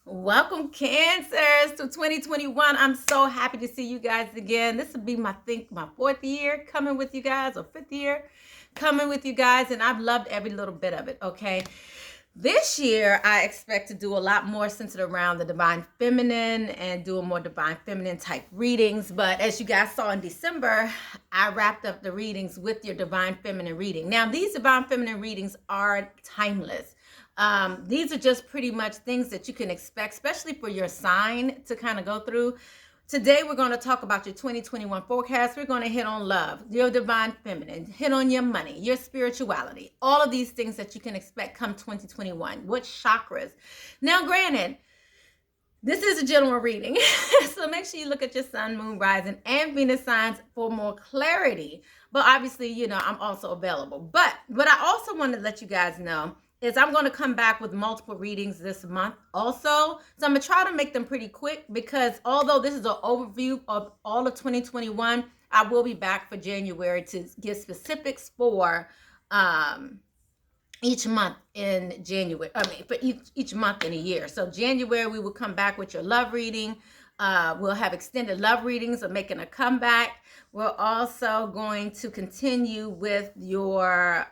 Welcome, Cancers, to 2021. I'm so happy to see you guys again. This will be my fourth year coming with you guys, or fifth year coming with you guys, and I've loved every little bit of it. Okay. This year, I expect to do a lot more centered around the divine feminine and doing more divine feminine type readings. But as you guys saw in December, I wrapped up the readings with your divine feminine reading. Now, these divine feminine readings are timeless. These are just pretty much things that you can expect, especially for your sign to kind of go through. Today, we're going to talk about your 2021 forecast. We're going to hit on love, your divine feminine, hit on your money, your spirituality, all of these things that you can expect come 2021. What chakras? Now, granted, this is a general reading, so make sure you look at your sun, moon, rising, and Venus signs for more clarity. But obviously, I'm also available. But what I also want to let you guys know is I'm going to come back with multiple readings this month also. So I'm going to try to make them pretty quick because although this is an overview of all of 2021, I will be back for January to give specifics for each month in January. For each month in a year. So January, we will come back with your love reading. We'll have extended love readings of making a comeback. We're also going to continue with your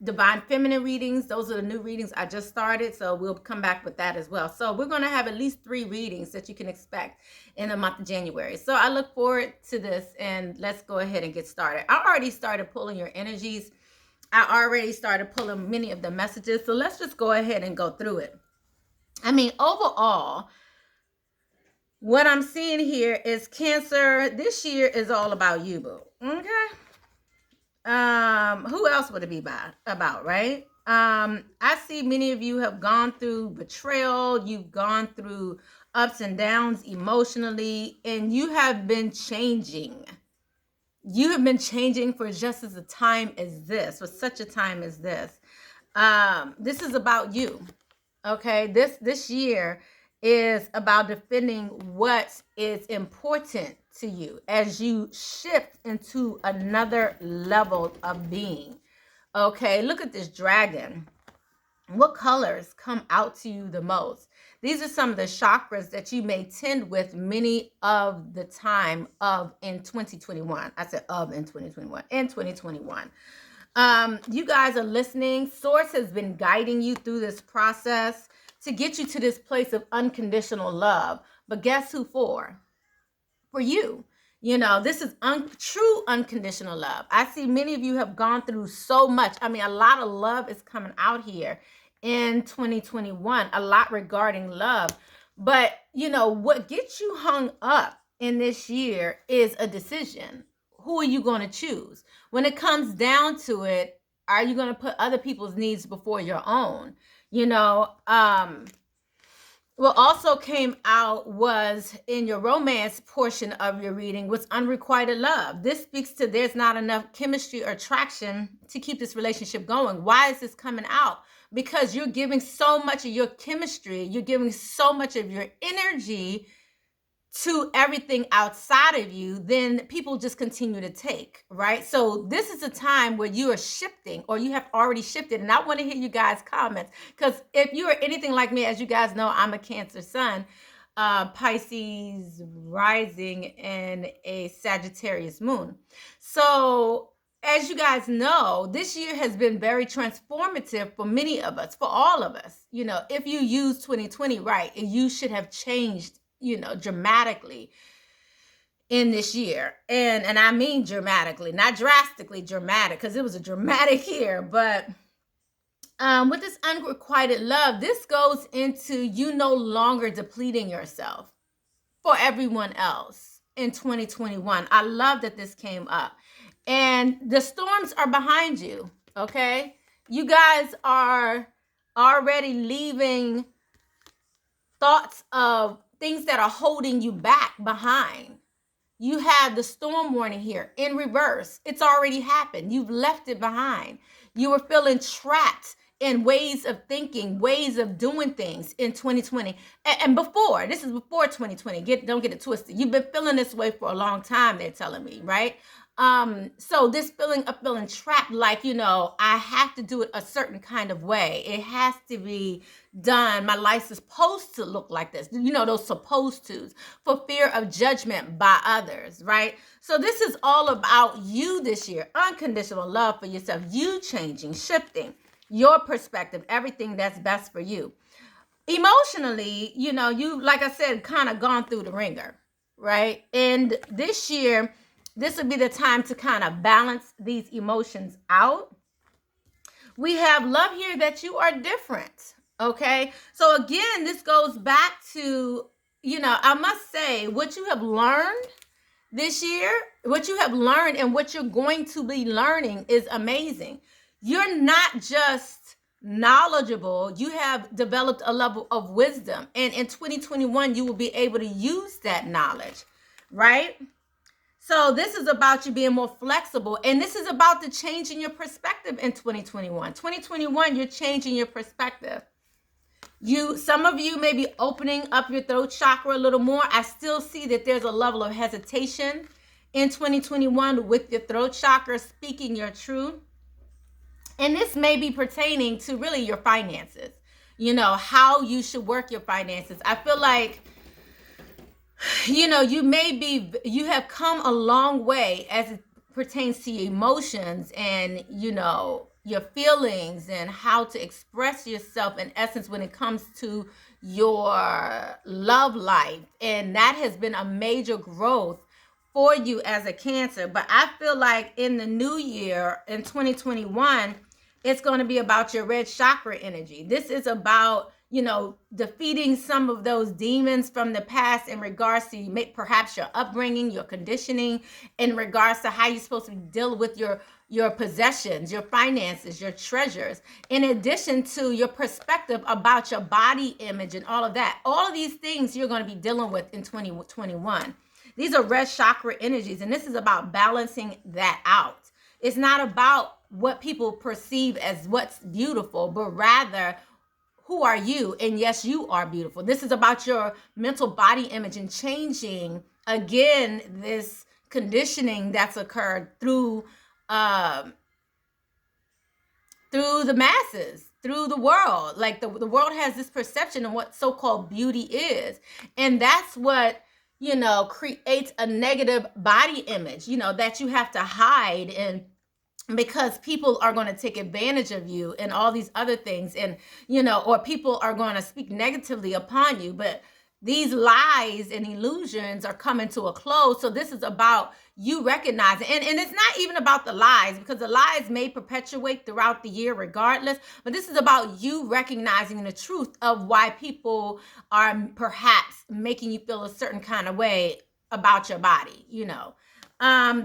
divine feminine readings. Those are the new readings I just started, so we'll come back with that as well. So we're going to have at least 3 readings that you can expect in the month of January. So I look forward to this, and let's go ahead and get started. I already started pulling your energies. I already started pulling many of the messages, so let's just go ahead and go through it. Overall, what I'm seeing here is Cancer. This year is all about you, boo. Okay. Who else would it be about, right? I see many of you have gone through betrayal. You've gone through ups and downs emotionally, and you have been changing. You have been changing for just as a time as this, for such a time as this. This is about you. Okay. This year is about defending what is important to you as you shift into another level of being. Okay, look at this dragon. What colors come out to you the most? These are some of the chakras that you may tend with many of the time in 2021. I said in 2021. In 2021. You guys are listening. Source has been guiding you through this process to get you to this place of unconditional love. But guess who for? For you. This is true unconditional love. I see many of you have gone through so much. A lot of love is coming out here in 2021, a lot regarding love. But, what gets you hung up in this year is a decision. Who are you going to choose? When it comes down to it, are you going to put other people's needs before your own? What also came out was in your romance portion of your reading was unrequited love. This speaks to there's not enough chemistry or attraction to keep this relationship going. Why is this coming out? Because you're giving so much of your chemistry, you're giving so much of your energy to everything outside of you, then people just continue to take, right? So this is a time where you are shifting, or you have already shifted. And I want to hear you guys' comments, because if you are anything like me, as you guys know, I'm a Cancer sun, Pisces rising, and a Sagittarius moon. So as you guys know, this year has been very transformative for many of us, for all of us. If you use 2020 right, you should have changed dramatically in this year. And I mean dramatically, not drastically dramatic, because it was a dramatic year. But with this unrequited love, this goes into you no longer depleting yourself for everyone else in 2021. I love that this came up. And the storms are behind you, okay? You guys are already leaving thoughts of things that are holding you back behind. You have the storm warning here in reverse. It's already happened. You've left it behind. You were feeling trapped in ways of thinking, ways of doing things in 2020. And before, this is before 2020. Don't get it twisted. You've been feeling this way for a long time, they're telling me, right? So this feeling of feeling trapped, like, I have to do it a certain kind of way. It has to be done. My life is supposed to look like this. Those supposed tos, for fear of judgment by others, right? So this is all about you this year. Unconditional love for yourself. You changing, shifting your perspective, everything that's best for you. Emotionally, you, like I said, kind of gone through the ringer, right? And this year, this would be the time to kind of balance these emotions out. We have love here that you are different, okay? So again, this goes back to, I must say, what you have learned this year, what you have learned and what you're going to be learning is amazing. You're not just knowledgeable, you have developed a level of wisdom. And in 2021, you will be able to use that knowledge, right? So this is about you being more flexible. And this is about the change in your perspective in 2021. 2021, you're changing your perspective. Some of you may be opening up your throat chakra a little more. I still see that there's a level of hesitation in 2021 with your throat chakra, speaking your truth. And this may be pertaining to really your finances, how you should work your finances. I feel like, you have come a long way as it pertains to your emotions and, your feelings and how to express yourself in essence when it comes to your love life. And that has been a major growth for you as a Cancer. But I feel like in the new year, in 2021, it's going to be about your red chakra energy. This is about, defeating some of those demons from the past in regards to perhaps your upbringing, your conditioning, in regards to how you're supposed to deal with your possessions, your finances, your treasures, in addition to your perspective about your body image and all of that. All of these things you're going to be dealing with in 2021. These are red chakra energies, and this is about balancing that out. It's not about what people perceive as what's beautiful, but rather, who are you? And yes, you are beautiful. This is about your mental body image and changing, again, this conditioning that's occurred through the masses, through the world. Like the world has this perception of what so-called beauty is. And that's what, creates a negative body image, that you have to hide, and because people are going to take advantage of you and all these other things, and, or people are going to speak negatively upon you. But these lies and illusions are coming to a close. So this is about you recognizing, and it's not even about the lies, because the lies may perpetuate throughout the year regardless, but this is about you recognizing the truth of why people are perhaps making you feel a certain kind of way about your body,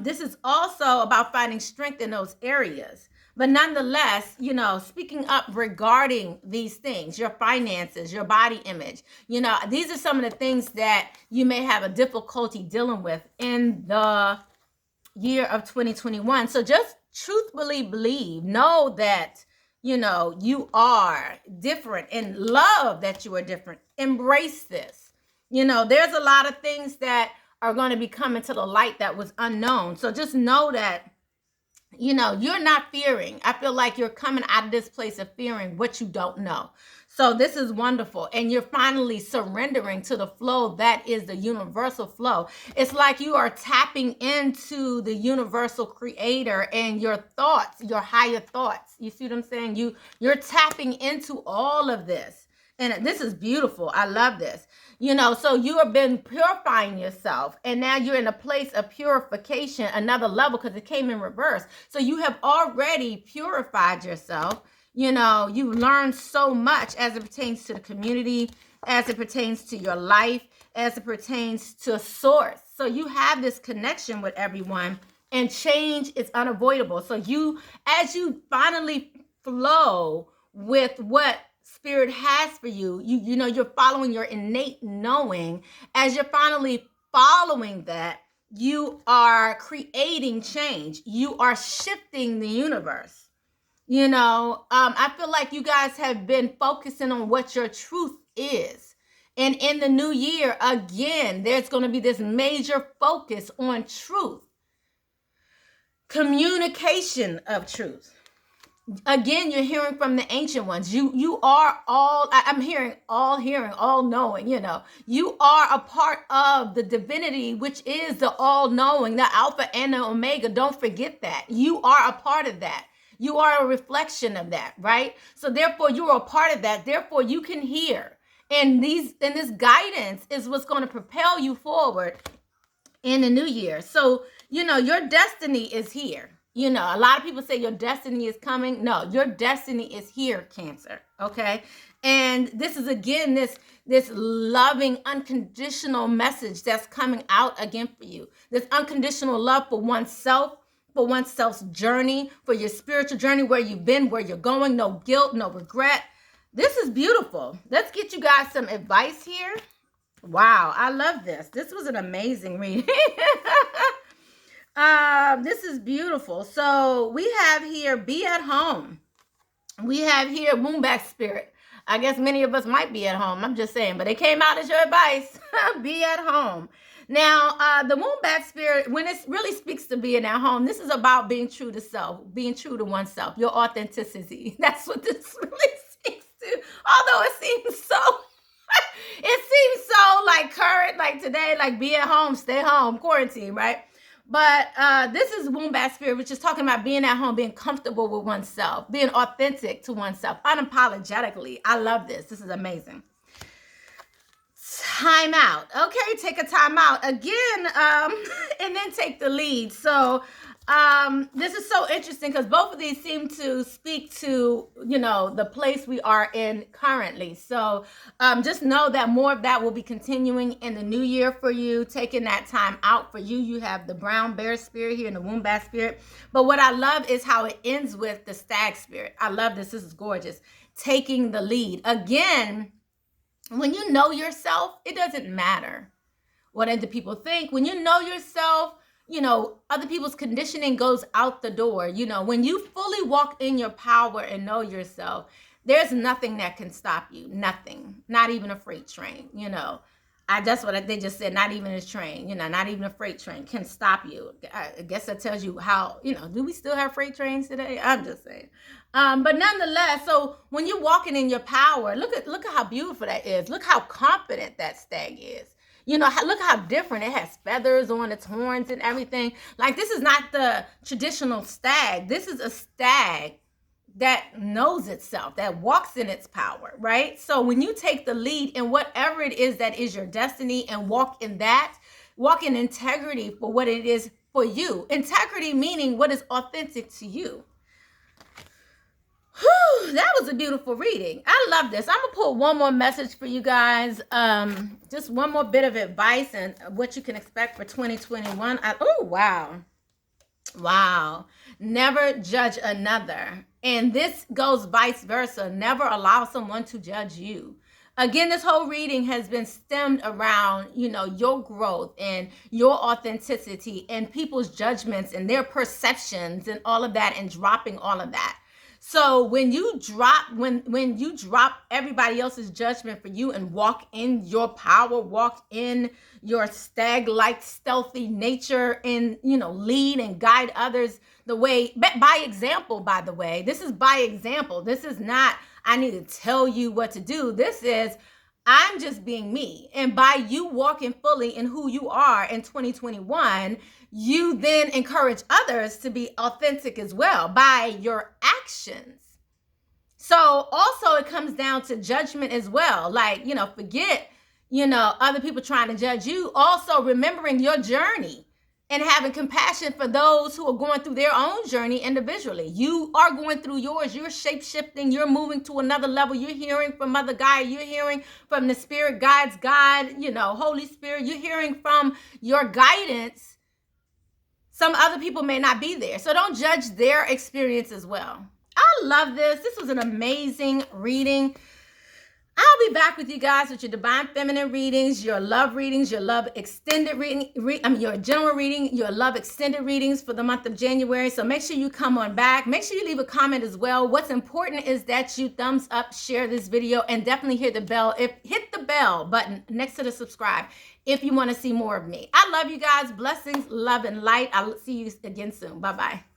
This is also about finding strength in those areas. But nonetheless, speaking up regarding these things, your finances, your body image, these are some of the things that you may have a difficulty dealing with in the year of 2021. So just truthfully know that, you are different, and love that you are different. Embrace this. There's a lot of things that are going to be coming to the light that was unknown. So just know that, you're not fearing. I feel like you're coming out of this place of fearing what you don't know. So this is wonderful. And you're finally surrendering to the flow that is the universal flow. It's like you are tapping into the universal creator and your thoughts, your higher thoughts. You see what I'm saying? You're tapping into all of this. And this is beautiful. I love this. So you have been purifying yourself, and now you're in a place of purification, another level, because it came in reverse. So you have already purified yourself. You learned so much as it pertains to the community, as it pertains to your life, as it pertains to source. So you have this connection with everyone, and change is unavoidable. So as you finally flow with what Spirit has for you, you're following your innate knowing. As you're finally following that, you are creating change. You are shifting the universe. I feel like you guys have been focusing on what your truth is. And in the new year, again, there's going to be this major focus on truth. Communication of truth. Again, you're hearing from the ancient ones. You are all, I'm hearing, all knowing, you are a part of the divinity, which is the all knowing, the Alpha and the Omega. Don't forget that. You are a part of that. You are a reflection of that, right? So therefore you are a part of that. Therefore you can hear. And this guidance is what's going to propel you forward in the new year. So, your destiny is here. A lot of people say your destiny is coming. No, your destiny is here, Cancer. Okay. And this is, again, this loving, unconditional message that's coming out again for you. This unconditional love for oneself, for oneself's journey, for your spiritual journey, where you've been, where you're going, no guilt, no regret. This is beautiful. Let's get you guys some advice here. Wow, I love this. This was an amazing reading. This is beautiful. So we have here, be at home. We have here, Moonback Spirit. I guess many of us might be at home. I'm just saying, but it came out as your advice. Be at home. Now, the Moonback Spirit, when it really speaks to being at home, this is about being true to self, being true to oneself, your authenticity. That's what this really speaks to. Although it seems so like current, like today, like be at home, stay home, quarantine, right? But this is Moonback Spirit, which is talking about being at home, being comfortable with oneself, being authentic to oneself, unapologetically. I love this. This is amazing. Time out. Okay, take a time out again, and then take the lead. So this is so interesting because both of these seem to speak to, the place we are in currently. So just know that more of that will be continuing in the new year for you, taking that time out for you. You have the brown bear spirit here and the Moonback Spirit. But what I love is how it ends with the stag spirit. I love this. This is gorgeous. Taking the lead. Again, when you know yourself, it doesn't matter what other people think. When you know yourself, other people's conditioning goes out the door. When you fully walk in your power and know yourself, there's nothing that can stop you. Nothing. Not even a freight train. That's what they just said. Not even a train, not even a freight train can stop you. I guess that tells you how, do we still have freight trains today? I'm just saying. But nonetheless, so when you're walking in your power, look at how beautiful that is. Look how confident that stag is. Look how different. It has feathers on its horns and everything. Like, this is not the traditional stag. This is a stag that knows itself, that walks in its power, right? So when you take the lead in whatever it is that is your destiny and walk in that, walk in integrity for what it is for you. Integrity meaning what is authentic to you. Whew, that was a beautiful reading. I love this. I'm going to pull one more message for you guys. Just one more bit of advice and what you can expect for 2021. Oh, wow. Wow. Never judge another. And this goes vice versa. Never allow someone to judge you. Again, this whole reading has been stemmed around, your growth and your authenticity and people's judgments and their perceptions and all of that, and dropping all of that. So when you drop everybody else's judgment for you and walk in your power, walk in your stag-like stealthy nature and, lead and guide others the way, by example, by the way. This is by example. This is not, I need to tell you what to do. This is, I'm just being me. And by you walking fully in who you are in 2021, you then encourage others to be authentic as well by your actions. So also it comes down to judgment as well. Like, forget, other people trying to judge you. Also remembering your journey and having compassion for those who are going through their own journey individually. You are going through yours. You're shape-shifting. You're moving to another level. You're hearing from Mother Gaia. You're hearing from the spirit guides, God, Holy Spirit. You're hearing from your guidance. Some other people may not be there. So don't judge their experience as well. I love this. This was an amazing reading. I'll be back with you guys with your Divine Feminine readings, your love readings, your love extended reading, your general reading, your love extended readings for the month of January. So make sure you come on back. Make sure you leave a comment as well. What's important is that you thumbs up, share this video, and definitely hit the bell bell button next to the subscribe if you want to see more of me. I love you guys. Blessings, love, and light. I'll see you again soon. Bye-bye.